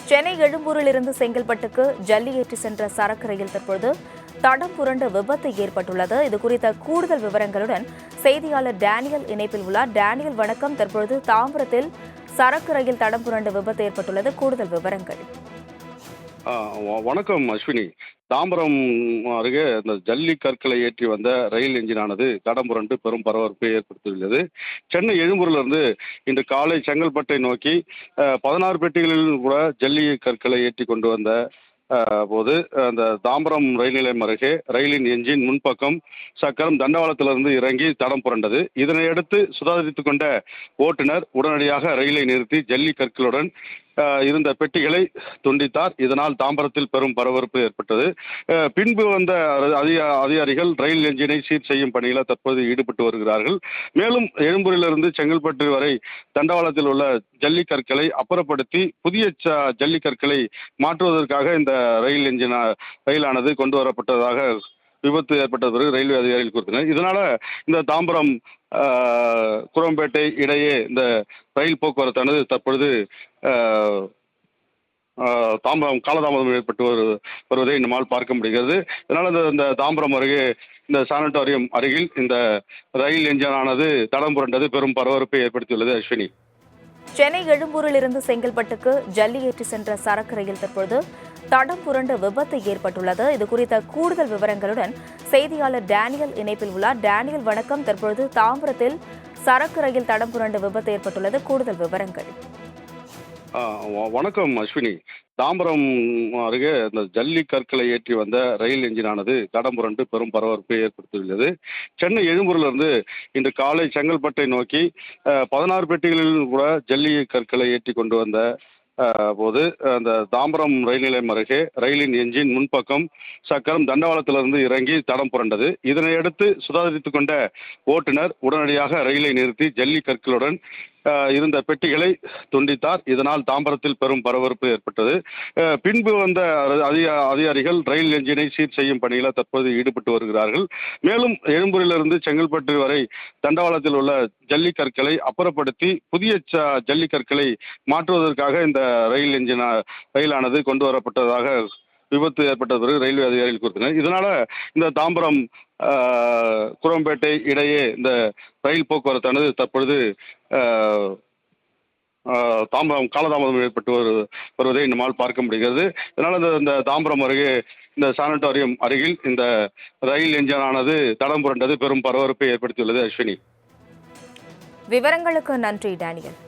சென்னை எழும்பூரிலிருந்து செங்கல்பட்டுக்கு ஜல்லி ஏற்றி சென்ற சரக்கு ரயில் தற்போது தடம் புரண்டு விபத்து ஏற்பட்டுள்ளது. இதுகுறித்த கூடுதல் விவரங்களுடன் செய்தியாளர் டேனியல் இணைப்பில் உள்ளார். டேனியல் வணக்கம். தற்பொழுது தாம்பரத்தில் சரக்கு ரயில் தடம் புரண்டு விபத்து ஏற்பட்டுள்ளது. கூடுதல் விவரங்கள். வணக்கம் அஸ்வினி. தாம்பரம் அருகே இந்த ஜல்லி கற்களை ஏற்றி வந்த ரயில் என்ஜினானது தடம் புரண்டு பெரும் பரபரப்பை ஏற்படுத்தியுள்ளது. சென்னை எழும்பூரிலிருந்து இன்று காலை செங்கல்பட்டை நோக்கி 16 பெட்டிகளில் கூட ஜல்லி கற்களை ஏற்றி கொண்டு வந்த போது அந்த தாம்பரம் ரயில் நிலையம் அருகே ரயிலின் என்ஜின் முன்பக்கம் சக்கரம் தண்டவாளத்திலிருந்து இறங்கி தடம் புரண்டது. இதனையடுத்து சுதாரித்துக் கொண்ட ஓட்டுநர் உடனடியாக ரயிலை நிறுத்தி ஜல்லி கற்களுடன் இருந்த பெட்டிகளை துண்டித்தார். இதனால் தாம்பரத்தில் பெரும் பரபரப்பு ஏற்பட்டது. பின்பு வந்த அதிகாரிகள் ரயில் என்ஜினை சீர் செய்யும் பணியில் தற்போது ஈடுபட்டு வருகிறார்கள். மேலும் எழும்பூரிலிருந்து செங்கல்பட்டு வரை தண்டவாளத்தில் உள்ள ஜல்லி கற்களை அப்புறப்படுத்தி புதிய ஜல்லி கற்களை மாற்றுவதற்காக இந்த ரயிலானது கொண்டு வரப்பட்டதாக விபத்து ஏற்பட்ட பிறகு ரயில்வே அதிகாரிகள் கூறினர். இதனால இந்த தாம்பரம் குரம்பேட்டை இடையே இந்த ரயில் போக்குவரத்தானது தற்பொழுது காலதாமதம் ஏற்பட்டு வருவதை நம்மால் பார்க்க முடிகிறது. இதனால் இந்த தாம்பரம் அருகே இந்த சானிட்டோரியம் அருகில் இந்த ரயில் என்ஜினானது தடம் புரண்டது பெரும் பரபரப்பை ஏற்படுத்தியுள்ளது. அஸ்வினி, சென்னை எழும்பூரிலிருந்து செங்கல்பட்டுக்கு ஜல்லி ஏற்றி சென்ற சரக்கு ரயில் தற்போது தடம் புரண்டு விபத்து ஏற்பட்டுள்ளது. இதுகுறித்த கூடுதல் விவரங்களுடன் செய்தியாளர் டேனியல் இணைப்பில் உள்ளார். டேனியல் வணக்கம். தற்பொழுது தாம்பரத்தில் சரக்கு ரயில் தடம் புரண்டு விபத்து ஏற்பட்டுள்ளது. கூடுதல் விவரங்கள். வணக்கம் அஸ்வினி. தாம்பரம் அருகே இந்த ஜல்லி கற்களை ஏற்றி வந்த ரயில் என்ஜினானது தடம் புரண்டு பெரும் பரபரப்பை ஏற்படுத்தியுள்ளது. சென்னை எழும்பூரிலிருந்து இன்று காலை செங்கல்பட்டை நோக்கி 16 பெட்டிகளில் கூட ஜல்லி கற்களை ஏற்றி கொண்டு வந்த போது அந்த தாம்பரம் ரயில் நிலையம் அருகே ரயிலின் என்ஜின் முன்பக்கம் சக்கரம் தண்டவாளத்திலிருந்து இறங்கி தடம் புரண்டது. இதனையடுத்து சுதாரித்துக் கொண்ட ஓட்டுநர் உடனடியாக ரயிலை நிறுத்தி ஜல்லி கற்களுடன் இருந்த பெட்டிகளை துண்டித்தார். இதனால் தாம்பரத்தில் பெரும் பரபரப்பு ஏற்பட்டது. பின்பு வந்த அதிகாரிகள் ரயில் என்ஜினை சீர் செய்யும் பணியில் தற்போது ஈடுபட்டு வருகிறார்கள். மேலும் எழும்பூரிலிருந்து செங்கல்பட்டு வரை தண்டவாளத்தில் உள்ள ஜல்லி கற்களை அப்புறப்படுத்தி புதிய ஜல்லி கற்களை மாற்றுவதற்காக இந்த ரயிலானது கொண்டு வரப்பட்டதாக விபத்து ஏற்பட்ட பிறகு ரயில்வே அதிகாரிகள் கூறினர். இதனால இந்த தாம்பரம் குரம்பேட்டை இடையே இந்த ரயில் போக்குவரத்தானது தற்பொழுது காலதாமதம் ஏற்பட்டு வருவதை நம்மால் பார்க்க முடிகிறது. இதனால் இந்த தாம்பரம் அருகே இந்த சானிட்டோரியம் அருகில் இந்த ரயில் என்ஜினானது தடம் புரண்டது பெரும் பரபரப்பை ஏற்படுத்தியுள்ளது. அஸ்வினி, விவரங்களுக்கு நன்றி டேனியல்.